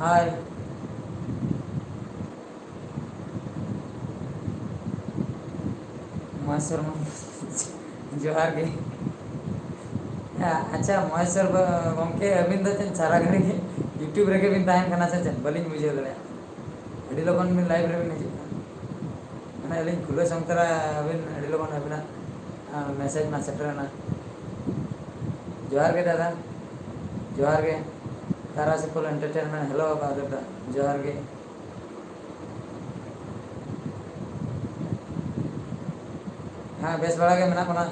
हाय महेश्वर जोहार गे अच्छा महेश्वर गमके अबिन दो चेन सारा घड़ी यूट्यूब रे बिन ताहन कना से चेन बलिन बुझे दले अड़ी लोगन बिन लाइव रे बिन हिजुग माने अलिन खुले संतरा अबिन अड़ी लोगन अबिना मैसेज ना सेटरना जोहार गे दादा जोहार गे तारा से फुल एंटरटेनमेंट हेलो दादा जोहार गे हाँ बेस बड़ा के मना कोना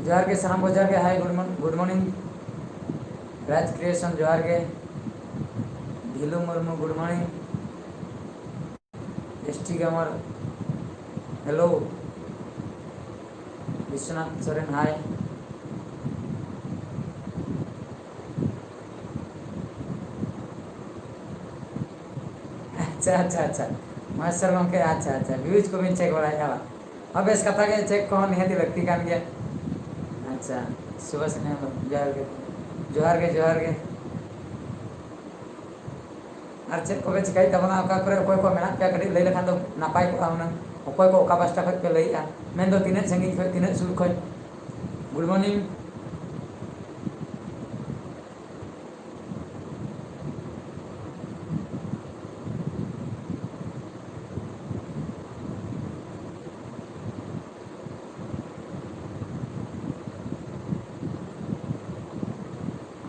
जोहार के सलाम को जोहार के hi good morning Raj creation जोहार के Dhilu Murmu good morning ST gamer hello Vishwanath Soren hi अच्छा अच्छा अच्छा महेश्वर गमके अच्छा अच्छा व्यूज को भी चेक बड़ा अब इस कथा के चेक को निहती व्यक्ति कान गया अच्छा सुबह से जोहार के और चेक को चिकाई तबना अकोय को मेना पे कड़ी लई लेखान दो नापाय को हुनंग अकोय को ओका पास्टा खत पे लईआ मेन दो तीन संगीन खय तीन सुर खय गुड मॉर्निंग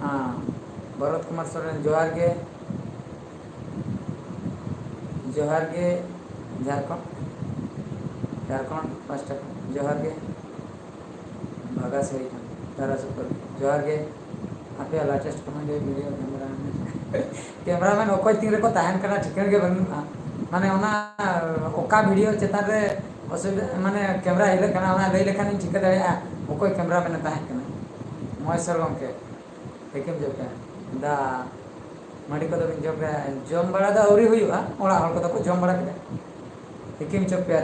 हाँ भरत कुमार सोरेन जोहार के झारखंड पास्टा जोहार के भागा सही तारा सुपर जोहार के आपे लेटेस्ट कमेंट वीडियो कैमरामैन अकोय तीन रे को ताहन कना ठिकान के बनुआ माने ओना ओका वीडियो चेतान रे असुविधा माने कैमरा हिल कना ओना लई लेखान ठिका दाड़िया अकोय कैमरामैन ताहन कना महेश्वर गमके देखेम जो के दा माड़ी को बिन जम बड़ा दा औरी हुआ ओड़ा हल को जम बड़ा के देखेम जो पे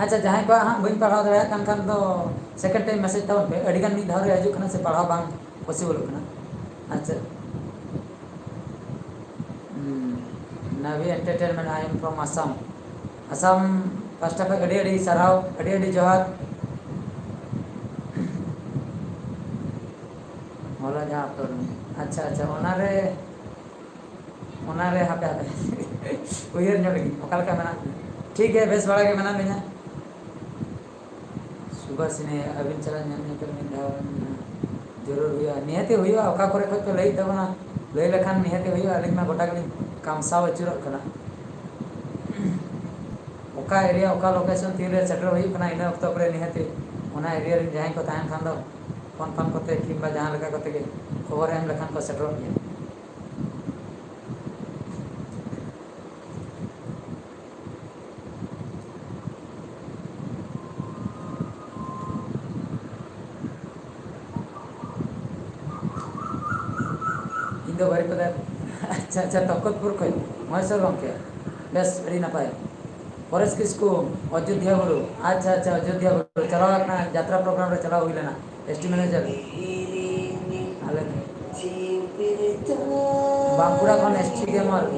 अच्छा जहाँ को हाँ बी पढ़ा दाड़ा खान दो सेकेंड टाइम मैसेज तब पे अड़ीगान मिद धाव हजूना से पढ़ा बांग पॉसिबल अच्छा Navi entertainment I am from Assam Assam पास्टा पे अड़ी अड़ी साराव अड़ी अड़ी जोहार होला जहाँ तो अच्छा अच्छा ओनारे हापे हापे उयर ᱧᱚᱜ लगी ओकाल का मना ठीक है बेस बड़ा के मना लिया सुबह से अबिन चला जरूर हुआ निहते हुआ ओका करे खो पे लई तबना लई लेखान निहते हुआ अलिन में गोटा गली काम साव अचुरक कना ओका एरिया ओका लोकेशन तीन रे सेटर हुई कना इन वक्त पर निहते ओना एरिया रे जहां को ताहन खान दो फोन फोन करते किंबा जहां लगा करते के खबर एम लेखान को सेटर गया बारी पदा अच्छा अच्छा तकतपुर खो महेश्वर गमके बेस अड़ी नपाय परेश किसकू अयोध्या गुरु अच्छा अच्छा अयोध्या गुरु चलाव यात्रा प्रोग्राम रे चलाव हुई लेना एसटी मैनेजर आले बांकुड़ा खन एसटी गेमर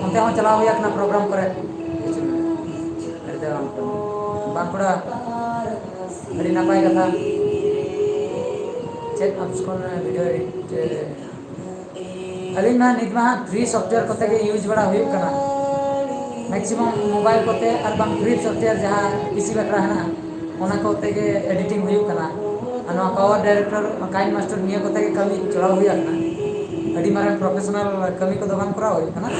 अंते हम चलाव हुई अपना प्रोग्राम करे बांकुड़ा अड़ी नपाय कथा चेक अपस्कोन वीडियो एडिट अलिन नित फ्री सॉफ्टवेयर कोते के यूज बड़ा हुई कना मैक्सिमम मोबाइल कोते और बांग फ्री सॉफ्टवेयर जहाँ पीसी बकरा है ना ओना कोते के एडिटिंग हुई कना अनो पावर डायरेक्टर काइन मास्टर निया कोते के कमी चला हुई कना अड़ी मारे प्रोफेशनल कमी को दोकान करा हुई कना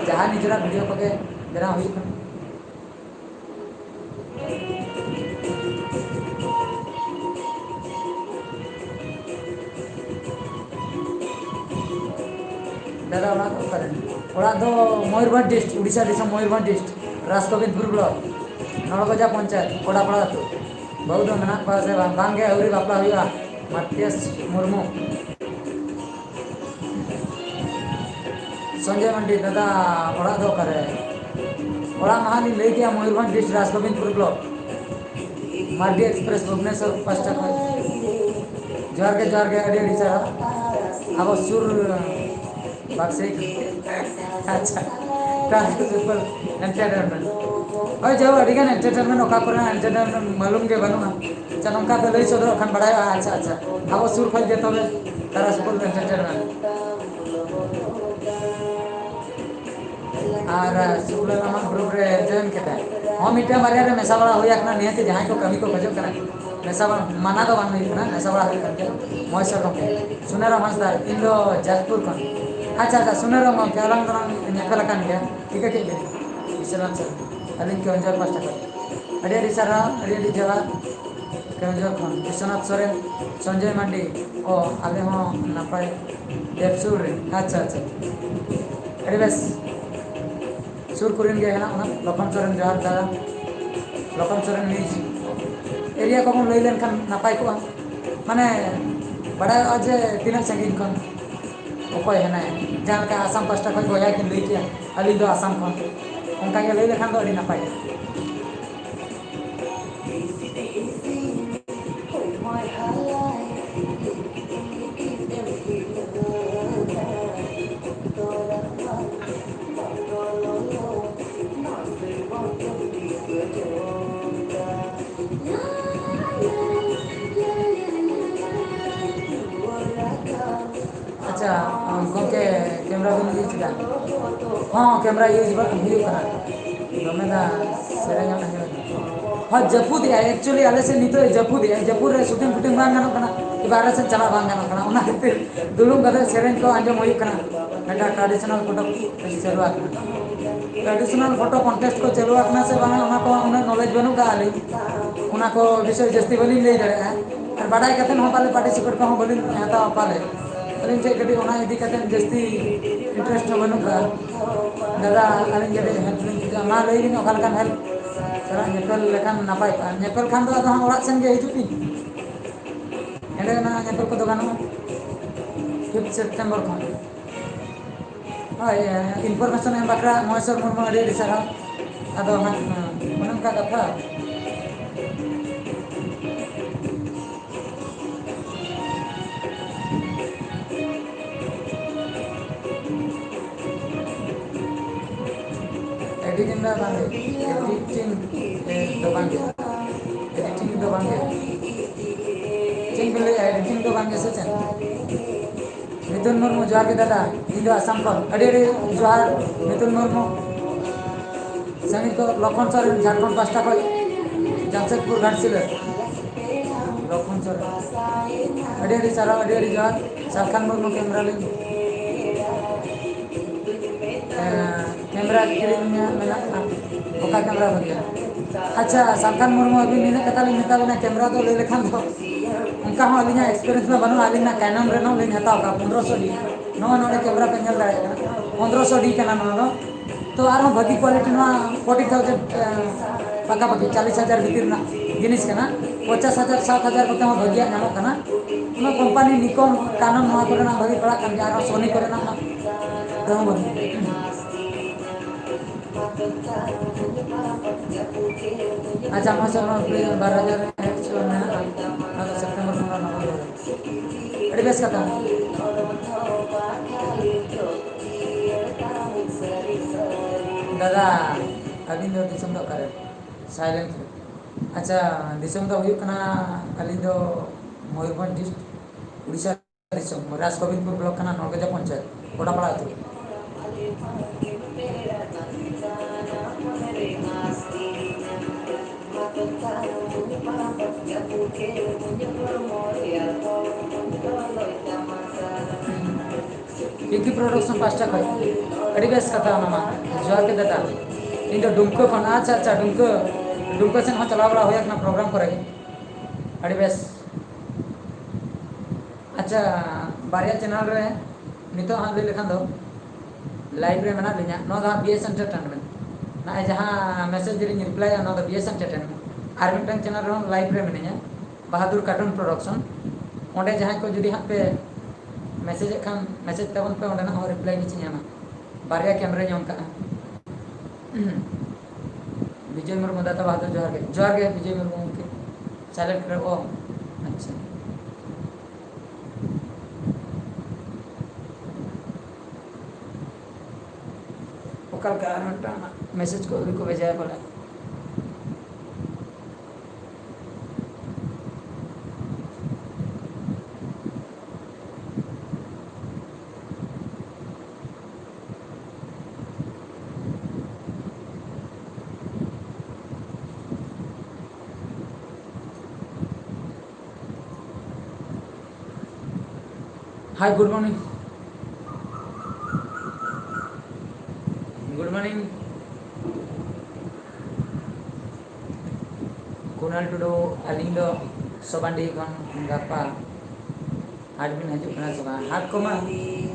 जहाँ निजरा वीडियो कोते बना हुई कना दादा मयूरभ डिस्ट उड़ीसा दिशा मयूरभ डिस्ट राजगोविंदपुर ब्लॉक नड़गजा पंचायत कोड़ापड़ा आतु बहुत मेना से बांगे अवरी बापला हुआ मटियस मुर्मू संजय मंडी दादा ओड़ा दो करे ओड़ा महाली ले गया Mayurbhanj district Rajgovindpur block Mardi express Bhubaneswar 5 टाका जोहार के अड़ी अड़ी सारा अब सुर बक्से अच्छा ट्रांसफर एंटरटेनमेंट ओए जो अड़ीगान एंटरटेनमेंट ओका करे एंटरटेनमेंट मालूम के बनुआ चनका तो लई सदर खान बड़ाय अच्छा अच्छा अब सुर खल जे तबे तारा सुपर एंटरटेनमेंट और सुबह नाम ग्रुप रे जॉइन केता हम मिटा बारे रे मेसा बड़ा होया कना नियत जहां को कमी को खजो कना मेसा माना तो बान होई कना मेसा बड़ा होई करके मोयसर को सुनेरा मस्ता इन दो जाजपुर खन अच्छा अच्छा सुनेरा म केलंग दरंग नेकल कान गया ठीक है इस्लाम सर अलिन के अंजर पास्ता कर अड़ी सारा अड़ी जवा केंजर खन विश्वनाथ सोरेन संजय मंडी ओ आले हो नापाय देवसुर अच्छा अच्छा अड़ी बस सुर कुरिन गया है ना लखन सोरेन जोहार दादा लखन सोरेन न्यूज एरिया को लई लेन खान नापाय को माने बड़ा आज तीन संगीन खन ओकोय है ना जहां का आसाम पास्टा खन गोया किन लई के अली दो आसाम खन उनका के लई लेखान दो अड़ी नापाय अच्छा गोके कैमरा भी यूज का हाँ कैमरा यूज हुई करा दमे दा सेरेंग ना हाँ जपूद है एक्चुअली आले से नितो जपूद है जपूद रे शूटिंग फुटिंग बांग गानो कना इबारे से चला बांग गानो कना उना खातिर दुलुम गदे सेरेंग को अंजम हुई कना मेटा ट्रेडिशनल फोटो चलवा ट्रेडिशनल फोटो कॉन्टेस्ट को चलवा कना से बांग उना को उना नॉलेज बनू का आली उना को विषय जस्ती बली ले दरे और बड़ाई कतन हो पाले पार्टिसिपेट को बली हता पाले अलिन चे कटी ओना इदी कतन जस्ती इंटरेस्ट बनू का दादा अलिन जडे हेल्प मा लई दिन ओकाल kan help cara nyepel lekan napai nyepel kan do ado orak sen ge hidup ni ende na nyepel ko do gano 5 September ko information em bakra moisor murmu ade disara ado manam ka katha editing da bang editing do bang editing do bang चिंगले editing do bang से चन मिथुन मुर्मू जोहार के दादा इंदो आसाम को अड़ी अड़ी जोहार मिथुन मुर्मू संगीत को लखन सोरेन झारखंड पास्टा को जमशेदपुर घाटशिला लखन सोरेन अड़ी सारा अड़ी जोहार सालखान मुर्मू कैमरा ले कैमरा किरिंग मेना ओका कैमरा बगिया अच्छा सालखान मुर्मू अभी निने कथा ले नेता बना कैमरा तो ले लेखान दो उनका हो अलिना एक्सपीरियंस में बनु अलिना कैनन रे नो ले नेता का 1500 डी नो नोडे कैमरा पे नेल दाड़े 1500 डी केना नो तो आरो भगी क्वालिटी नो 40000 पका पकी 40000 भीतर ना जिनिस केना 50000 7000 कते हो भगिया नामो कना नो कंपनी निकॉन कानन नो करे ना भगी पड़ा kan आरो सोनी करे ना तो भगी अच्छा मासर 12000 सेप्टेम्बर अड़ी बेस कथा दादा अभी दो दिसम दो करे साइलेंट अच्छा दिसम दो हुई कना अली दो मयूरभंज डिस्ट्रिक्ट उड़ीसा दिसम राजगोविंदपुर ब्लॉक कना नलगजा पंचायत कोटापाड़ा आतु पिंकी प्रोडक्शन पास्टा खय अड़ी बेस कथा नामा जोहार के दादा इन दो डुमको खन अच्छा अच्छा डुमको से हम चला बड़ा होया ना प्रोग्राम करे अड़ी बेस अच्छा बारिया चैनल रे नितो हम ले लेखान दो लाइव रे मना लिया नो दा बीएस एंटरटेनमेंट ना जहां मैसेज दिली रिप्लाई नो दा बीएस एंटरटेनमेंट आर मिटन चैनल रे लाइव रे मिनिया बहादुर कार्टून प्रोडक्शन ओंडे जहां को जुदी हां पे मैसेज खान मैसेज तबन पे ओंडे ना रिप्लाई नीचे ᱧᱟᱢᱟ बारिया कैमरा जोन का विजय मुर्मू दाता बहादुर जोहार के विजय मुर्मू के साइलेंट कर ओ अच्छा ओकल का मैसेज को भेजा है बोला hi good morning Kunal Tudu अलिंग दो सोबांडी खन गापा हाट बिन हजू कना सोबा हाट को मा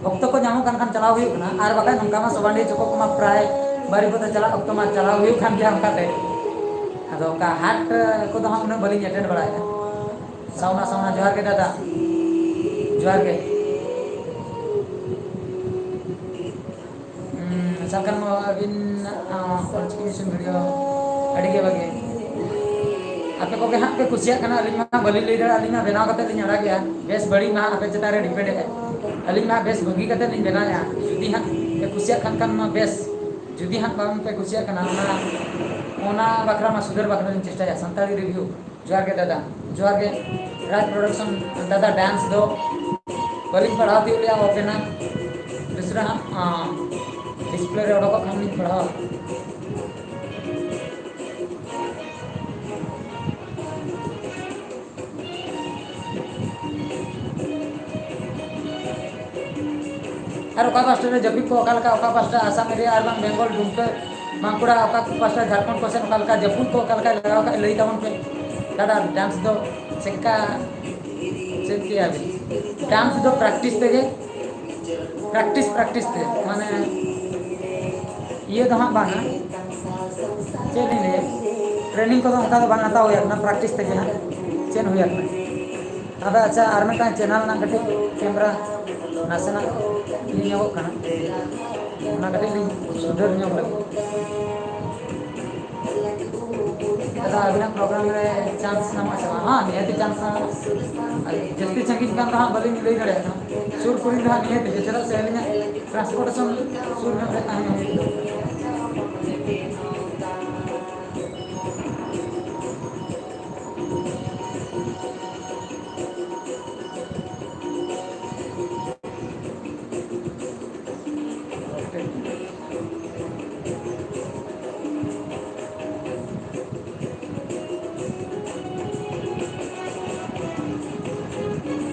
वक्त को जामो कान चलाव हुई कना आर बाका नंका मा सोबांडी चको को मा प्राय बारी पता चला वक्त मा चलाव हुई खान गया हमका ते अदो का हाट को तो हम ने बलिंग अटेंड बड़ाया सावना जोहार के दादा जोहार के साkan mo abin ऑर्गेनाइजेशन वीडियो अड़गे बगे आपे को हाथ पे कुसिया कना अली मा बलि ले दड़ा अली मा बनाव कते लिन अड़ा गया बेस बड़ी मा आपे चता रे डिपेंड है अली मा बेस बगी कते लिन बनाया जुदी हाथ पे कुसिया खान मा बेस जुदी हाथ बाम पे कुसिया कना ओना बकरा मा सुधर बकरा लिन चेष्टा या संताली रिव्यू जोहार के दादा जोहार के राज प्रोडक्शन दादा डांस दो बलि पढ़ाती लिया ओपेना दूसरा डिस्प्ले रे ओडको खान लिन पढ़ा और ओका पास्टर जबी को ओकाल का ओका पास्टर आसाम एरिया और बेंगल डुमके मांकुड़ा ओका पास्टर झारखंड कोसेन ओकाल का जपुन को ओकाल का लगाव का लई तमन पे दादा डांस दो सेका चेक किया भी डांस दो प्रैक्टिस तेगे प्रैक्टिस ते माने ये तो हाँ बाना चेन ले ट्रेनिंग को तो उनका तो बनाता हो यार ना प्रैक्टिस तेगे हाँ चेन हो यार अब अच्छा आर्मी का चैनल ना कटे camera नासेना ini nyawak kana ona kate ni sudah nyawak lagi ada abina program re chance nama sama ha niati chance jasti संगीत kan कहां बलि मिल रहा है सुर पूरी रहा नियत है चला सहलिया ट्रांसपोर्टेशन सुर में रहता है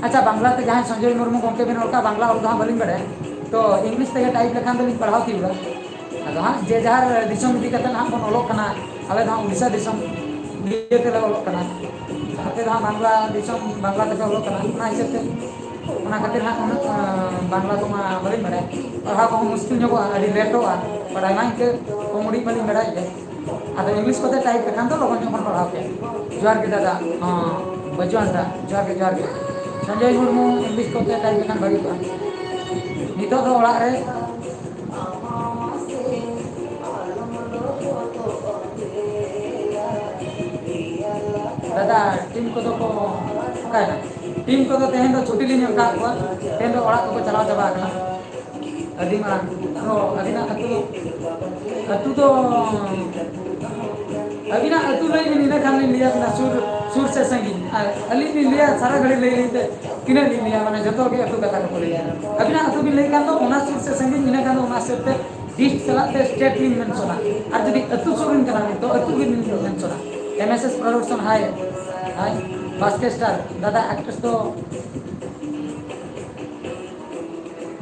अच्छा बांग्ला ते जहाँ संजय मुर्मू गंके बिन का बांग्ला और जहाँ बलिंग बड़े तो इंग्लिश ते टाइप लेखान तो पढ़ाव थी अदो हाँ जे जहाँ दिसम इदी कते हाँ बन ओलोक कना आले जहाँ उड़ीसा दिसम लिए ते ओलोक कना आते जहाँ बांग्ला दिसम बांग्ला ते ओलोक कना ना हिसाब ते ओना खातिर हाँ बांग्ला तो मा बलिंग बड़े पढ़ाव को मुश्किल जो अड़ी लेटोआ पढ़ाई ना के कॉमेडी बलिंग बड़े है अदो इंग्लिश को टाइप लेखान तो लोगन जो पढ़ाव के जोहार के दादा हां बजवान दा जोहार के संजय मुर्मू इंग्लिश को टाइप लेखान भागी को नितो तो ओड़ा रे दादा टीम को तो का है टीम को तो तेहन तो छुट्टी लीन का को तेहन तो ओड़ा को चलाव चबा करना अदी मारा तो अदीना अतु तो अभी ना अतु नहीं नीना खान ने लिया ना सुर से संगीत अली ने लिया सारा घड़ी ले लेते किने ले लिया माने जतो के अतु कथा को लिया अभी ना अतु भी ले कान तो ओना सुर से संगीत नीना कान तो ओना से ते डिस्ट चलाते स्टेट लिंग में सोना और यदि अतु सुरिन करा तो अतु भी में सोना MSS production hi basket star दादा एक्ट्रेस तो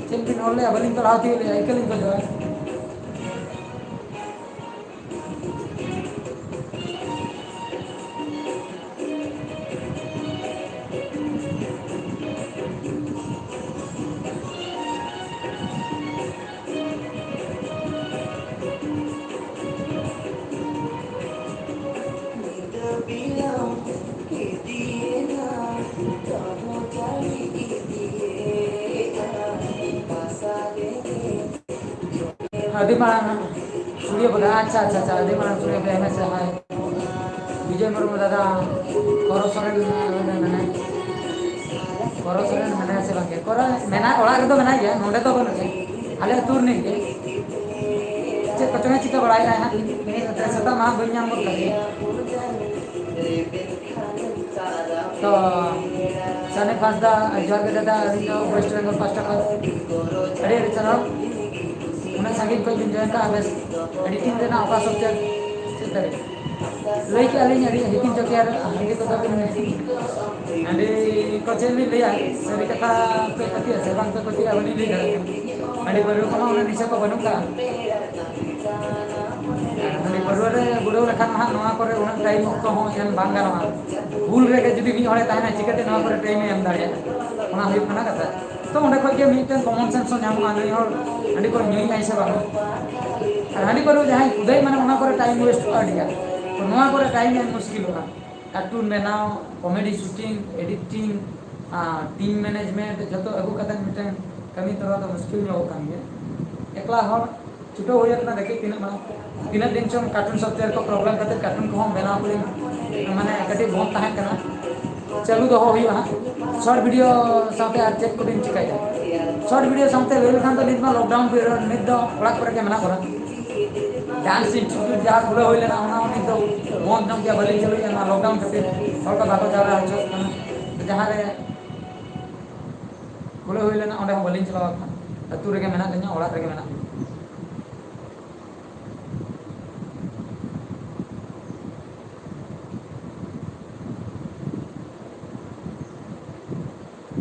चैंपियन ओले बलिंग तो राती ले आइकलिंग को जो ᱟᱹᱰᱤ ᱢᱟᱨᱟᱝ ᱥᱩᱲᱤᱭᱟᱹ ᱵᱚᱫᱟ ᱟᱪᱪᱷᱟ ᱟᱪᱪᱷᱟ ᱟᱪᱪᱷᱟ ᱟᱹᱰᱤ ᱢᱟᱨᱟᱝ ᱥᱩᱲᱤᱭᱟᱹ ᱵᱚᱫᱟ ᱮᱢᱮᱥ ᱦᱟᱭ ᱵᱤᱡᱚᱭ ᱢᱩᱨᱢᱩ ᱫᱟᱫᱟ ᱠᱚᱨᱚ ᱥᱚᱨᱮᱱ ᱢᱮᱱᱟᱭ ᱠᱚᱨᱚ ᱥᱚᱨᱮᱱ ᱢᱮᱱᱟᱭᱟ ᱥᱮ ᱵᱟᱝ ᱜᱮ ᱠᱚᱨᱚ ᱢᱮᱱᱟᱭ ᱚᱲᱟᱜ ᱨᱮᱫᱚ ᱢᱮᱱᱟᱭ ᱜᱮᱭᱟ ᱱᱚᱰᱮ ᱫᱚ ᱵᱟᱹᱱᱩᱜ ᱜᱮᱭᱟ ᱟᱞᱮ ᱟᱹᱛᱩ ᱨᱤᱱᱤᱡ ᱜᱮ ᱪᱮᱫ ᱠᱚᱪᱚᱝ ᱮ ᱪᱤᱠᱟᱹ ᱵᱟᱲᱟᱭᱮᱫᱼᱟᱭ ᱦᱟᱸᱜ ᱥᱮᱛᱟᱜ ᱢᱟ ᱵᱟᱹᱧ ᱧᱟᱢ ᱜᱚᱫ ᱠᱟᱫᱮᱭᱟ ᱛᱚ ᱥᱟᱱᱤ ᱦᱟᱸᱥᱫᱟ ᱡᱚᱦᱟᱨ ᱜᱮ ᱫᱟᱫᱟ ᱟᱹᱞᱤᱧ ᱫᱚ ᱳᱭᱮᱥᱴ ᱵᱮᱝᱜᱚᱞ ᱯᱟᱥᱴᱟ ᱠᱷᱚᱱ ᱟᱹᱰᱤ ᱟᱹᱰᱤ ᱥᱟᱨᱦᱟᱣ ᱩᱱᱟᱹᱜ ᱥᱟᱺᱜᱤᱧ ᱠᱷᱚᱱ ᱵᱤᱱ ᱡᱚᱭᱮᱱ ᱠᱟᱜᱼᱟ ᱵᱮᱥ ᱮᱰᱤᱴᱤᱝ ᱨᱮᱱᱟᱜ ᱚᱠᱟ ᱥᱚᱵᱡᱮᱠᱴ ᱪᱮᱫ ᱫᱟᱲᱮᱭᱟᱜ ᱞᱟᱹᱭ ᱠᱮᱜᱼᱟ ᱞᱤᱧ ᱟᱹᱰᱤ ᱦᱤᱠᱤᱱ ᱪᱚᱠᱮᱭᱟᱨ ᱦᱟᱺᱰᱤ ᱠᱚᱫᱚ ᱵᱤᱱ ᱦᱟᱺᱰᱤ ᱠᱚ ᱪᱮᱫ ᱞᱤᱧ ᱞᱟᱹᱭᱟ ᱥᱟᱹᱨᱤ ᱠᱟᱛᱷᱟ ᱯᱮ ᱯᱟᱹᱛᱭᱟᱹᱜᱼᱟ ᱥᱮ ᱵᱟᱝ ᱯᱮ ᱯᱟᱹᱛᱭᱟᱹᱜᱼᱟ ᱵᱟᱹᱞᱤᱧ ᱞᱟᱹᱭ ᱫᱟᱲᱮᱭᱟᱜ ᱠᱟᱱᱟ ᱦᱟᱺᱰᱤ ᱯᱟᱹᱣᱨᱟᱹ ᱠᱚᱢᱟ ᱩᱱᱟᱹᱜ ᱱᱤᱥᱟᱹ ᱠᱚ ᱵᱟᱹᱱᱩᱜ ᱠᱟᱜᱼᱟ ᱦᱟᱺᱰᱤ ᱯᱟᱹᱣᱨᱟᱹ ᱨᱮ ᱵᱩᱰᱟᱹᱣ ᱞᱮᱠᱷᱟᱱ ᱱᱟᱦᱟᱜ ᱱᱚᱣᱟ ᱠᱚᱨᱮ ᱩᱱᱟᱹᱜ ᱴᱟᱭᱤᱢ ᱚᱠᱛᱚ ᱦᱚᱸ ᱮᱢ ᱵᱟᱝ ᱜᱟᱱᱚᱜᱼᱟ ᱵᱷᱩᱞ ᱨᱮᱜᱮ ᱡᱩᱫᱤ ᱢᱤᱫ ᱦᱚᱲᱮ ᱛᱟᱦᱮᱱᱟ ᱪᱤᱠᱟᱹᱛᱮ ᱱᱚᱣᱟ ᱠᱚᱨᱮ ᱴᱟᱭᱤᱢᱮ ᱮᱢ ᱫᱟᱲᱮᱭᱟᱜᱼᱟ ᱚᱱᱟ ᱦᱩᱭᱩᱜ ᱠᱟᱱᱟ ᱠᱟᱛᱷᱟ ᱛᱚ ᱚᱸᱰᱮ ᱠᱷᱚᱡ ᱜᱮ ᱢᱤᱫᱴᱮᱱ ᱠᱚᱢᱚᱱ ᱥᱮᱱᱥ ᱦᱚᱸ ᱧᱟᱢᱚᱜᱼᱟ ᱱᱩᱭ ᱦᱚᱲ ᱦᱟᱺᱰᱤ ᱠᱚ ᱧᱩᱭᱮᱫᱼᱟᱭ ᱥᱮ ᱵᱟᱝ ᱟᱨ ᱦᱟᱺᱰᱤ ᱯᱟᱹᱣᱨᱟᱹ ᱡᱟᱦᱟᱸᱭ ᱠᱩᱫᱟᱹᱭ ᱢᱟᱱᱮ ᱚᱱᱟ ᱠᱚᱨᱮ ᱴᱟᱭᱤᱢ ᱳᱭᱮᱥᱴᱚᱜᱼᱟ ᱟᱹᱰᱤᱜᱟᱱ ᱛᱚ ᱱᱚᱣᱟ ᱠᱚᱨᱮ ᱴᱟᱭᱤᱢ ᱮᱢ ᱢᱩᱥᱠᱤᱞᱚᱜᱼᱟ ᱠᱟᱨᱴᱩᱱ ᱵᱮᱱᱟᱣ comedy shooting editing team management ᱡᱚᱛᱚ ᱟᱹᱜᱩ ᱠᱟᱛᱮᱫ ᱢᱤᱫᱴᱮᱱ ᱠᱟᱹᱢᱤ ᱛᱚᱨᱟ ᱫᱚ ᱢᱩᱥᱠᱤᱞ ᱧᱚᱜᱚᱜ ᱠᱟᱱ ᱜᱮᱭᱟ ᱮᱠᱞᱟ ᱦᱚᱲ ᱪᱷᱩᱴᱟᱹᱣ ᱦᱩᱭ ᱟᱠᱟᱱᱟ ᱫᱮᱠᱷᱤ ᱛᱤᱱᱟᱹᱜ ᱫᱤᱱ ᱪᱚᱝ ᱠᱟᱨᱴᱩᱱ ᱥᱚᱯᱷᱴᱣᱮᱭᱟᱨ ᱠᱚ ᱯᱨᱚᱵᱞᱮᱢ ᱠᱷᱟᱹᱛᱤᱨ ᱠᱟᱨᱴᱩᱱ ᱠᱚᱦᱚᱸ ᱵᱮᱱᱟᱣ ᱠᱚᱞᱤᱧ ᱢᱟᱱᱮ ᱠᱟᱹᱴᱤᱡ ᱵᱚᱱᱫ ᱛᱟᱦᱮᱸ ᱠᱟᱱᱟ ᱪᱟᱹᱞᱩ ᱫᱚᱦᱚ ᱦᱩᱭᱩᱜᱼᱟ ᱦᱟᱸᱜ ᱥᱚᱨᱴ ᱵᱷᱤᱰᱤᱭᱳ ᱥᱟᱶᱛᱮ ᱟᱨ ᱪᱮᱫ ᱠᱚᱵᱤᱱ ᱪᱤᱠᱟᱹᱭᱟ ᱥᱚᱨᱴ ᱵᱷᱤᱰᱤᱭᱳ ᱥᱟᱶᱛᱮ ᱞᱟᱹᱭ ᱞᱮᱠᱷᱟᱱ ᱫᱚ ᱱᱤᱛ ᱢᱟ ᱞᱚᱠᱰᱟᱣᱩᱱ ᱯᱤᱨᱤᱭᱳᱰ ᱱᱤᱛ ᱫᱚ ᱚᱲᱟᱜ ᱠᱚᱨᱮ ᱜᱮ ᱢᱮᱱᱟᱜ ᱵᱚᱱᱟ ᱰᱟᱱᱥ ᱤᱱᱥᱴᱤᱴᱤᱭᱩᱴ ᱡᱟᱦᱟᱸ ᱠᱷᱩᱞᱟᱹᱣ ᱦᱩᱭ ᱞᱮᱱᱟ ᱚᱱᱟ ᱦᱚᱸ ᱱᱤᱛ ᱫᱚ ᱵᱚᱱᱫ ᱧᱚᱜ ᱜᱮᱭᱟ ᱵᱟᱹᱞᱤᱧ ᱪᱟᱹᱞᱩᱭᱮᱫᱼᱟ ᱱᱚᱣᱟ ᱞᱚᱠᱰᱟᱣᱩᱱ ᱠᱷᱟᱹᱛᱤᱨ ᱦᱚᱲ ᱠᱚ ᱵᱟᱠᱚ ᱡᱟᱣᱨᱟ ᱦᱚᱪᱚᱜ ᱠᱟᱱᱟ ᱡᱟᱦᱟᱸ ᱨᱮ ᱠᱷᱩᱞᱟᱹᱣ ᱦᱩᱭ ᱞᱮᱱᱟ ᱚᱸᱰᱮ ᱦᱚᱸ ᱵᱟᱹᱞᱤᱧ ᱪᱟᱞᱟᱣ ᱟᱠᱟᱱᱟ ᱟᱹᱛᱩ ᱨᱮᱜᱮ ᱢᱮᱱᱟᱜ ᱞᱤᱧᱟ ᱚᱲᱟᱜ ᱨᱮᱜᱮ ᱢᱮᱱᱟᱜ ᱞᱤᱧᱟ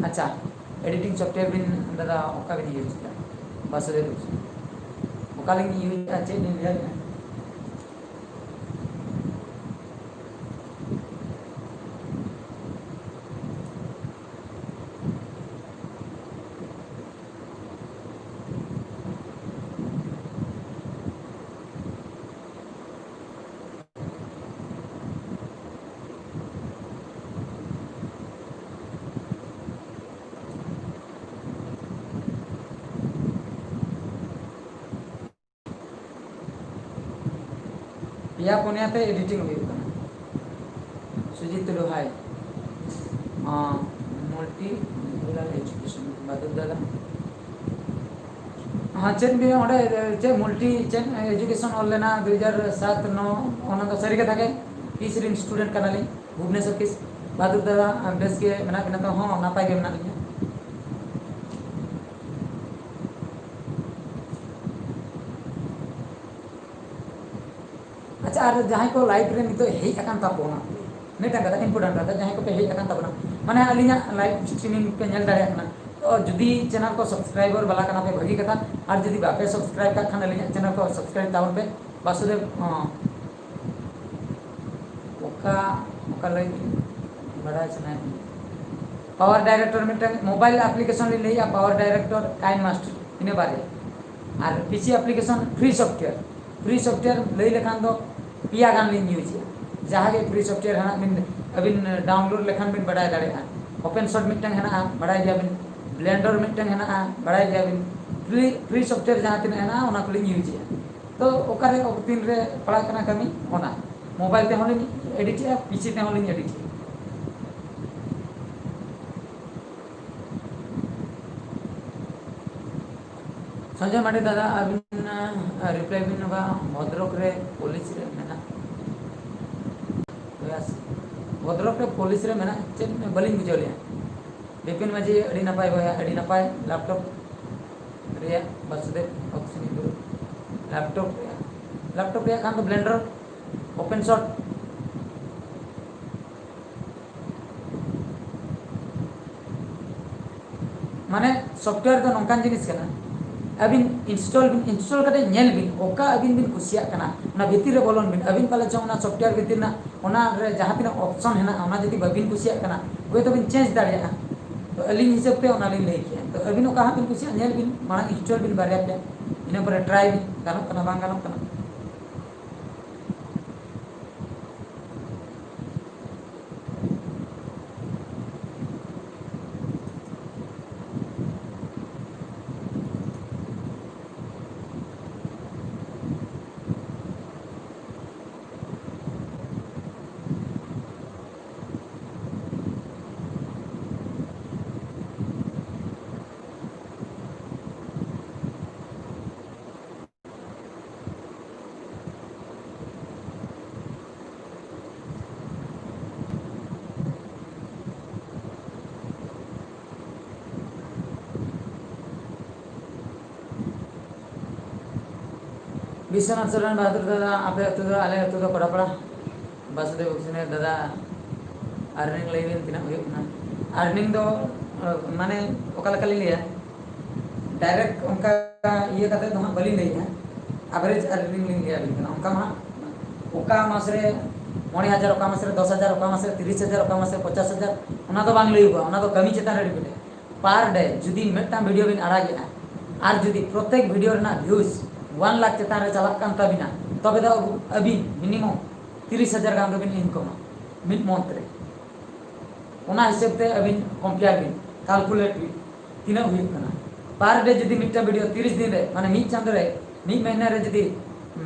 ᱟᱪᱪᱷᱟ ᱮᱰᱤᱴᱤᱝ ᱥᱚᱯᱷᱴᱣᱮᱭᱟᱨ ᱵᱤᱱ ᱫᱟᱫᱟ ᱚᱠᱟ ᱵᱤᱱ ᱤᱭᱩᱡᱽ ᱮᱫᱟ ᱵᱟᱥᱩᱫᱮᱵ ᱚᱠᱟᱞᱤᱧ ᱤᱭᱩᱡᱽ ᱮᱫᱟ ᱪᱮᱫ ᱞᱤᱧ ᱞᱟᱹᱭᱟ peya punya te editing huyu kana Sujit Tulu hai multi level education badut dada हाँ चेन भी ओडे चे मल्टी चेन एजुकेशन ऑल लेना 2007 9 ओना तो सरी के थाके किस रिन स्टूडेंट कनाली भुवनेश्वर किस बहादुर दादा बेस के मेना बिना तो हाँ नापाय के मेना लिया अच्छा आर जहाँ को लाइव रे नितो हेई अकान तापोना नेटा कदा इम्पोर्टेंट कदा जहाँ को पे हेई अकान तापोना माने अलिया लाइव स्ट्रीमिंग पे नेल दाड़े कना तो जुदी चैनल को सब्सक्राइबर वाला कना पे भगी कथा और जुदी बापे सब्सक्राइब का खान अलिया चैनल को सब्सक्राइब तावन पे वासुदेव ओका ओका लाइव बड़ा चैनल पावर डायरेक्टर में मोबाइल एप्लीकेशन ले लिया पावर डायरेक्टर काइन मास्टर इने बारे और पीसी एप्लीकेशन फ्री सॉफ्टवेयर ले लेखान दो पिया गान लिन यूज जहाँ के फ्री सॉफ्टवेयर है बिन अबिन डाउनलोड लेखान बिन बढ़ाई दाड़े ओपन सोर्स मिटन है बढ़ाई गया बिन ब्लेंडर मिटन है बढ़ाई गया बिन फ्री सॉफ्टवेयर जहाँ तीन है ओना को लिन यूज तो ओकारे तीन रे पड़ा कना कमी ओना मोबाइल ते होलिन एडिट पीसी ते होलिन एडिट संजय माटे दादा अबिन रिप्लाई बिन नोगा भद्रक रे पुलिस रे मेना भद्रक रे पुलिस रे मेना चेन बलिंग बुझलिया बिपिन माझी अड़ी नपाय बया अड़ी नपाय लैपटॉप रे वासुदेव ऑप्शन गुरु लैपटॉप रे खान तो ब्लेंडर ओपन शॉट माने सॉफ्टवेयर तो नोंकान जिनिस कना अबिन इंस्टॉल करते नेल बिन ओका अबिन बिन कुसिया कना ना भीतर रे बोलन बिन अबिन पाले जो ना सॉफ्टवेयर भीतर ना ओना रे जहां तिना ऑप्शन है ना ओना जदी बबिन कुसिया कना वे तो बिन चेंज दाड़िया तो अलिन हिसाब पे ओना लिन लई किया तो अबिन ओका बिन कुसिया नेल बिन माना इंस्टॉल बिन बारे पे इने पर ट्राई बिन गानो कना बांग गानो कना विश्वनाथ सरन बहादुर दादा आपे अतु दो आले अतु दो कोड़ापड़ा वासुदेव बक्सिने दादा अर्निंग लेविन तिना हुयुग ना अर्निंग दो माने ओका लका लिया डायरेक्ट उनका ये कते तो हम बलि नहीं है एवरेज अर्निंग लिया बिन उनका मा ओका मासरे 9000 ओका मासरे 10000 ओका मासरे 30000 ओका मासरे 50000 ओना तो बांग लईबा ओना तो कमी चेता रे बिन पर डे जुदी मेटा वीडियो बिन आड़ा गया और जुदी प्रत्येक वीडियो रना व्यूज 1 लाख चेता रे चला कान तबिना तबे दो अभी मिनिमम 30000 गाम बिन इनकम मिड मंथ रे ओना हिसाब ते अभी कंपेयर बिन कैलकुलेट बिन तीना हुई कना पर डे जुदी मिटा वीडियो 30 दिन रे माने मिड चांद रे मिड महीना रे जुदी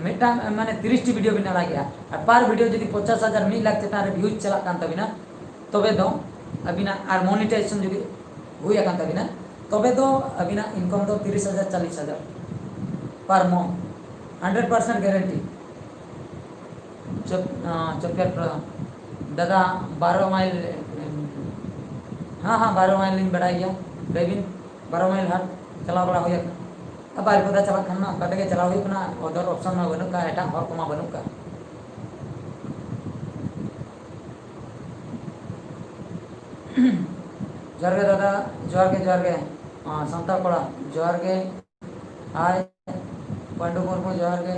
मिटा माने 30 टी वीडियो बिन आड़ा गया और पर वीडियो जुदी 50000 1 लाख चेता रे व्यूज चला कान तबिना तबे दो अबिना और मोनेटाइजेशन जुदी हुई कान तबिना तबे दो अबिना इनकम दो 30000 40000 पर मंथ 100% गारंटी चप्पर दादा 12 माइल हाँ 12 माइल लिंग बढ़ाई गया बेबिन 12 माइल हाट चला बड़ा हो गया अब बार पता चला खाना कटे के चला हुई अपना अदर ऑप्शन में बनू का एटा हर कोमा बनू का जोर के दादा जोर के संताल कोड़ा जोर के हाय पंडू मुर्मू जोर के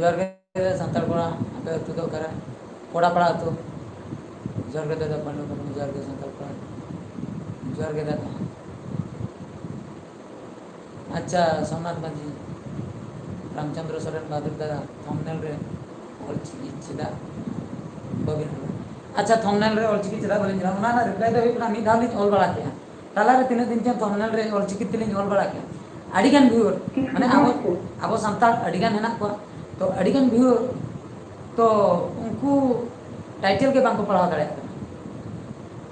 जोर के संताल कोड़ा आपे अतु दो करे कोड़ा पड़ा अतु जोर के दादा पंडू मुर्मू जोर के संताल कोड़ा जोर के दादा अच्छा सोमनाथ मांझी रामचंद्र सोरेन बहादुर दादा थंबनेल रे ऑलचिकी चिदा बबिन अच्छा थंबनेल रे ऑलचिकी चिदा बोलिन जरा ना ना रिप्लाई दो हुई मी धालिन ऑल बड़ा के ताला रे तीन दिन चन थंबनेल रे ऑलचिकी तिलिन ऑल बड़ा के अडिगन व्यूअर माने आबो संताल अडिगन हेना को तो अडिगन व्यूअर तो उनको टाइटल के बांको पढ़ा दाड़े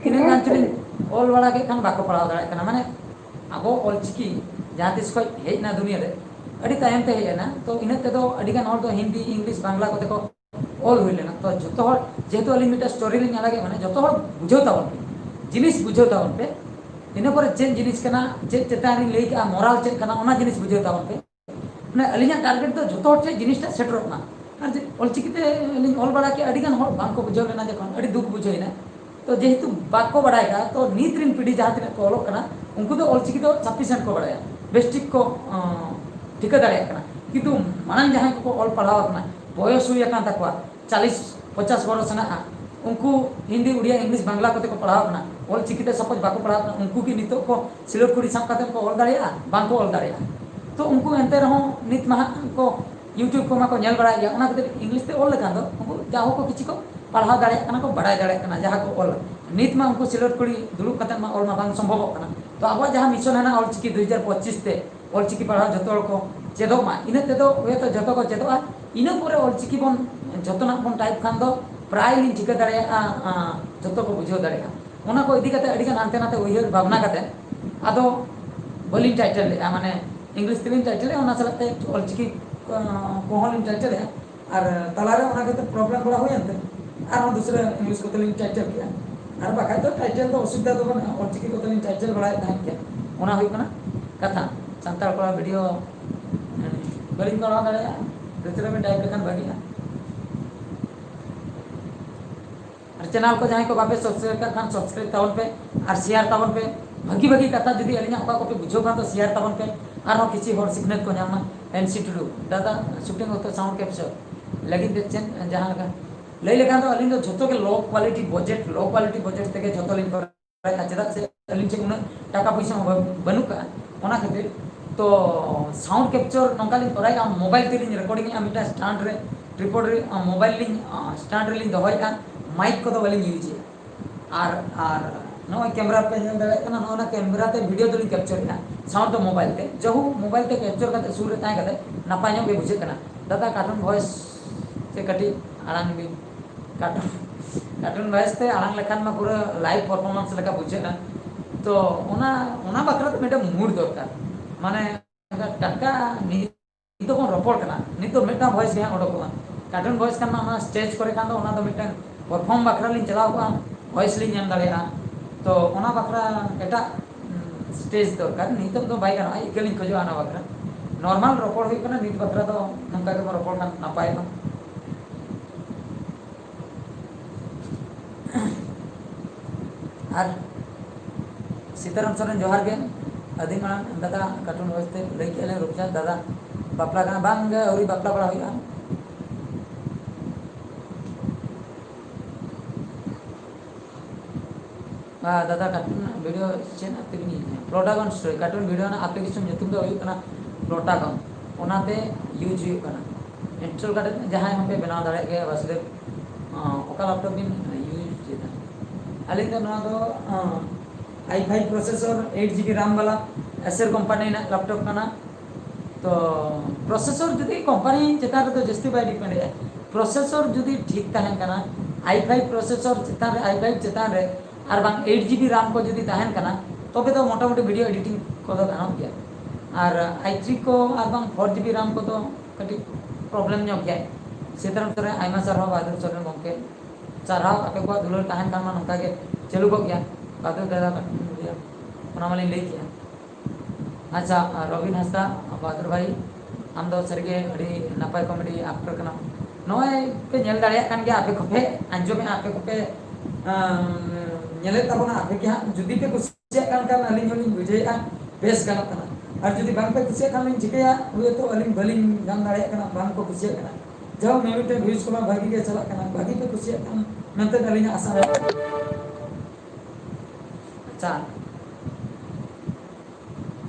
किने गान चलिन ऑल बड़ा के खान बाको पढ़ा दाड़े कना माने आबो ऑलचिकी जहाँ तिस को हेजना दुनिया रे अड़ी तायम ते हेना तो इने ते दो अडिगन हॉल तो हिंदी इंग्लिश बांग्ला को देखो ऑल हुई लेना तो जतो हर जेतो अली मिटा स्टोरी लिंग अलगे माने जतो हर बुझो तावन पे जिनिस बुझो तावन पे इने पर चेन जिनिस कना जे चेतानी लेई का मोरल चेन कना ओना जिनिस बुझो तावन पे माने अलिया टारगेट तो जतो हर जिनिसटा सेटर ना और जे ऑलचिकीते अलिन ऑल बड़ा के अडिगन हॉल बांको बुझो लेना जखन अड़ी दुख बुझोइना तो जेहेतु बाको बड़ाएगा तो नीत रिन पीढ़ी जहाँ तीन को ऑलोक कना उनको तो ऑलचिकी तो सफिशिएंट को बड़ाया बेस्टिक को ठिका दाड़े कना किंतु मानन जहाँ को ऑल पढ़ाव कना बयस हुई कान तकवा 40-50 वर्ष ना उनको हिंदी उड़िया इंग्लिश बांग्ला को पढ़ाव कना ऑलचिकीते सपोज बाको पढ़ाव कना उनको की नितो को सिलोट कुड़ी साब काते को ऑल दाड़ेया बांको ऑल दाड़ेया तो उनको एंते रहो नित महा को यूट्यूब को मा को नेल बड़ा गया ओना कते इंग्लिश ते ऑल लेखान दो उनको जाहो को किछि को पढ़ाव दाड़े कना को बड़ाय दाड़े कना जहाँ को ऑल नित मा उनको सिलोट कुड़ी दुलुप कते मा ऑल मा बांग संभव कना तो अब जहाँ मिशन है ना ऑलचिकी 2025 ते ऑलचिकी पढ़ाव जतो को चेदो मा इने ते दो वे तो जतो को चेदो इने पूरे ऑलचिकी बन जतो ना बन टाइप खान दो प्राय लिन चिका दाड़े जतो को बुझो दाड़े ओना को इदी कते अडिगन हानते नाते उयहर भावना कते आदो बलिन टाइटल ले माने इंग्लिश तिलिन टाइटल ओना सलते ऑलचिकी कोहलिन टाइटल है और तलारे ओना के प्रॉब्लम बड़ा होय अंते और दूसरे इंग्लिश को तिलिन टाइटल किया और बाका तो टाइटल तो असुविधा तो बना ऑलचिकी को तिलिन टाइटल बड़ा था क्या ओना होय कना कथा संताल को वीडियो बलिन को दाड़े दूसरे में टाइप लेखन भागिया और चैनल को जहाँ को बापे सब्सक्राइब कर खान सब्सक्राइब तावन पे और शेयर तावन पे भागी कथा जुदी अलिया ओका को पे बुझो खान तो शेयर तावन पे और किसी हर सिखनेत को नामा एनसी टुडू दादा शूटिंग होतो साउंड कैप्चर लगी देचन जहाँ लगा लई लेखान तो अलिन तो जतो के लो क्वालिटी बजेट तक जतो लिन कर चेदा से अलिन चे उन टाका पैसा बनु का ओना खातिर तो साउंड कैप्चर नंका लिन कराई आ मोबाइल ते लिन रिकॉर्डिंग आ मिटा स्टैंड रे ट्रिपॉड रे मोबाइल लिन स्टैंड रे लिन दोहय आ माइक को तो बलिन यूज और नॉय कैमरा पे नेल दाड़े कना नॉना कैमरा ते वीडियो दोली कैप्चर ना साउंड तो मोबाइल ते जहू मोबाइल ते कैप्चर करते सूर ताय करते नापाय ᱧᱚᱜ गे बुझे कना दादा कार्टून वॉइस से कटी आड़ांग भी कार्टून वॉइस ते आड़ांग लेखान में पूरा लाइव परफॉर्मेंस लेका बुझे ना तो ओना बकरा तो मेटा मूड दरकार माने टाका नि तो कोन रपोर्ट कना नि तो मेटा वॉइस गे ओडोकवा कार्टून वॉइस कना ओना स्टेज करे खान दो ओना तो मेटा परफॉर्म बकरा लिन चलाव को वॉइस लिन एम दाड़ेया तो ओना बकरा एटा स्टेज दरकार नितो तो बाय गाना इकलिन खोजो आना बकरा नॉर्मल रपोर्ट हुई कना नित बकरा तो नंका के रपोर्ट kan नापाय बा और सीताराम सोरेन जोहार गे आदि मांग दादा कार्टून वॉइस ते लई के रूपचांद दादा बापला कना बांग औरी बापला बड़ा हुई दादा कार्टून वीडियो चेन एप्लीकेशन प्रोटागन स्टोरी कार्टून वीडियो ना application nyutum do huyuk kana प्रोटागन ओनाते यूज huyuk kana इंस्टॉल करते जहां हम पे बनाव दाड़े के वासुदेव ओका लैपटॉप बिन यूज जेता अलिंग दो ना दो i5 प्रोसेसर 8GB RAM वाला एसर कंपनी ना लैपटॉप kana तो प्रोसेसर जदी कंपनी चेता रे तो जस्ती बाय डिपेंड है प्रोसेसर जदी ठीक तहन kana i5 प्रोसेसर चेता रे i5 चेता रे और बांग 8GB RAM को जदी तहन कना तबे तो मोटा-मोटी वीडियो एडिटिंग को तो गानो गया और i3 को और बांग 4GB RAM को तो कटी प्रॉब्लम ᱧᱚᱜ गया सीताराम सोरेन आयमा सरहा बहादुर सोरेन गमके सरहा आपे को दुलर तहन कामा नंका के चलू को गया बहादुर दादा का वीडियो ओना माली लई किया अच्छा रविन हंसदा बहादुर भाई आम दो सरगे अड़ी नापाय कॉमेडी एक्टर कना नोय पे नेल दाड़िया कान गया आपे को पे अंजो में आपे को पे नेले तबना आपे के जुदी पे कुसिया कान अलिन होलिन बुझेया बेस गाना कना और जुदी बांग पे कुसिया कान लिन चिकया हुए तो अलिन बलिन गान दाड़िया कना बांग को कुसिया कना जब मेमिटे व्यूज को भागी के चला कना भागी पे कुसिया कान मेंते अलिन आशा है अच्छा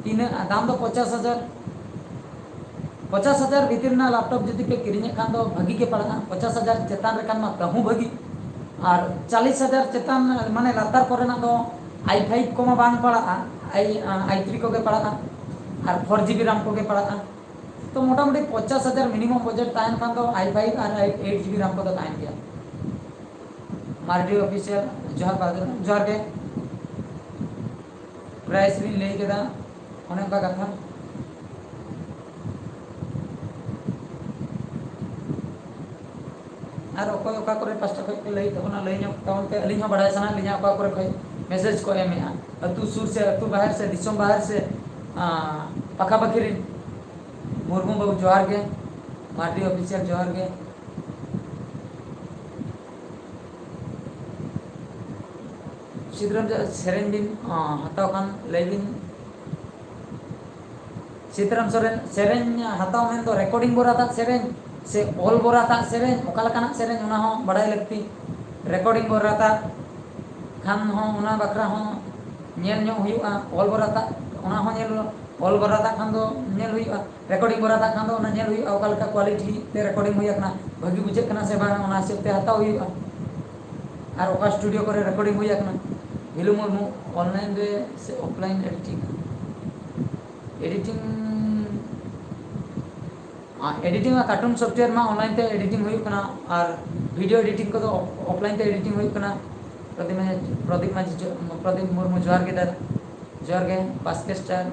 तीन दाम तो 50,000 भीतर ना लैपटॉप जुदी पे किरिने खान दो भागी के पड़ा 50,000 चेतान रे कान मा कहू भागी और 40,000 चेतान माने लातार कोरेना दो i5 को मा बांग पड़ा i3 को के पड़ा और 4GB RAM को के पड़ा तो मोटा-मोटी 50,000 मिनिमम बजट तायन खान दो i5 और 8GB RAM को तो तायन गया मार्डी ऑफिशियल जोहार बहादुर जोहार के प्राइस भी ले के दा ओने का कथा और ओका ओका करे पास्टा खय के लई तबना लई ᱧᱚᱜ काउंट पे अलिन बड़ा सना लिया ओका करे खय मैसेज को एमेआ अतु सुर से अतु बाहर से दिसम बाहर से पका बकिरिन मुर्मू बाबू जोहार के मार्डी ऑफिशियल जोहार के सीताराम सेरेन दिन हताव खान लेबिन सीताराम सोरेन सेरेन हताव में तो रिकॉर्डिंग बोराता सेरेन से ऑल बोराता सेरेन ओकालकाना सेरेन ओना हो बड़ाई लगती रिकॉर्डिंग बोराता खान हो ओना बकरा हो नेल ᱧᱚᱜ हुयुआ ऑल बोराता ओना हो नेल ऑल बोराता खान दो नेल हुयुआ रिकॉर्डिंग बोराता खान दो ओना नेल हुयुआ ओकालका क्वालिटी ते रिकॉर्डिंग हुया कना भागी बुझे कना से बांग ओना से ते हताव हुयुआ और ओका स्टूडियो करे रिकॉर्डिंग हुया कना भिलु मुर्मू ऑनलाइन रे से offline editing editing cartoon software में ऑनलाइन ते एडिटिंग हुई कना और वीडियो एडिटिंग को तो ऑफलाइन ते एडिटिंग हुई कना प्रदीप मुर्मू जोहार के दादा जोहार के बास्केट स्टाइल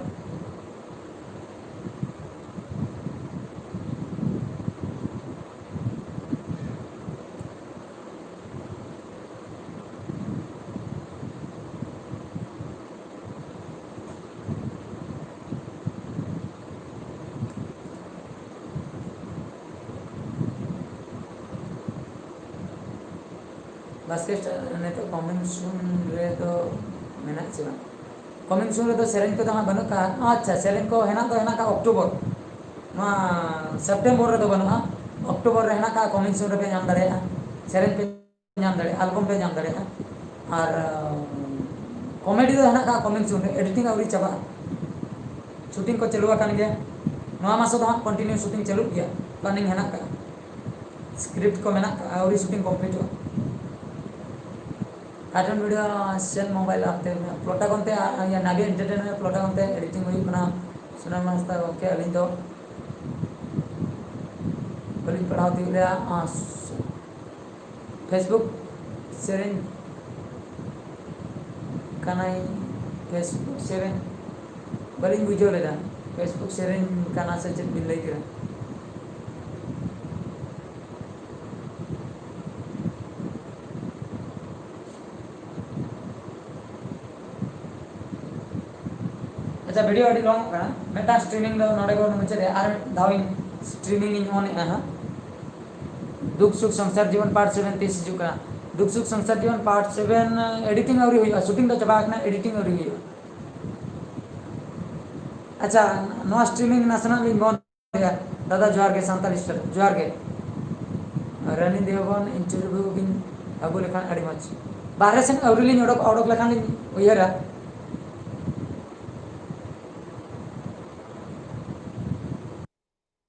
बास्केट ने तो कमिंग सून रे तो मेना चिबा कमिंग सून रे तो सेरेन को तो हां बनु का अच्छा सेरेन को हेना तो हेना का अक्टूबर मा सितंबर रे तो बनु अक्टूबर रे हेना का कमिंग सून रे पे नाम दाड़े सेरेन पे नाम दाड़े एल्बम पे नाम दाड़े और कॉमेडी तो हेना का कमिंग सून रे एडिटिंग अवरी चबा शूटिंग को चलुआ कान गया नवा मासो तो कंटिन्यू शूटिंग चलु गया प्लानिंग हेना का स्क्रिप्ट को मेना अवरी शूटिंग कंप्लीट हो कार्टून वीडियो सेल मोबाइल आपते प्रोटागन ते या नाबी एंटरटेनमेंट प्रोटागन ते एडिटिंग हुई कना सुना मस्ता ओके अलिन दो बलिन पढ़ाओ दिले Facebook sharing Kanai Facebook sharing Balen बुझो लेदा फेसबुक शेयरिंग कना से चेक बिल लई करे अच्छा वीडियो अड़ी लॉन्ग कना मेटा स्ट्रीमिंग दो नोडे को मुझे दे आर दाविंग स्ट्रीमिंग इन ऑन है दुख सुख संसार जीवन पार्ट 7 तीस जुका दुख सुख संसार जीवन पार्ट 7 एडिटिंग और हुई शूटिंग तो चबा ना एडिटिंग और हुई अच्छा नो स्ट्रीमिंग नेशनल इन बन दादा जोहार के सांताल स्टार जोहार के रनी देवगन इंटरव्यू बिन अबू लेखान अड़ी मच बाहर से अवरिलिन ओडक ओडक लेखान उयरा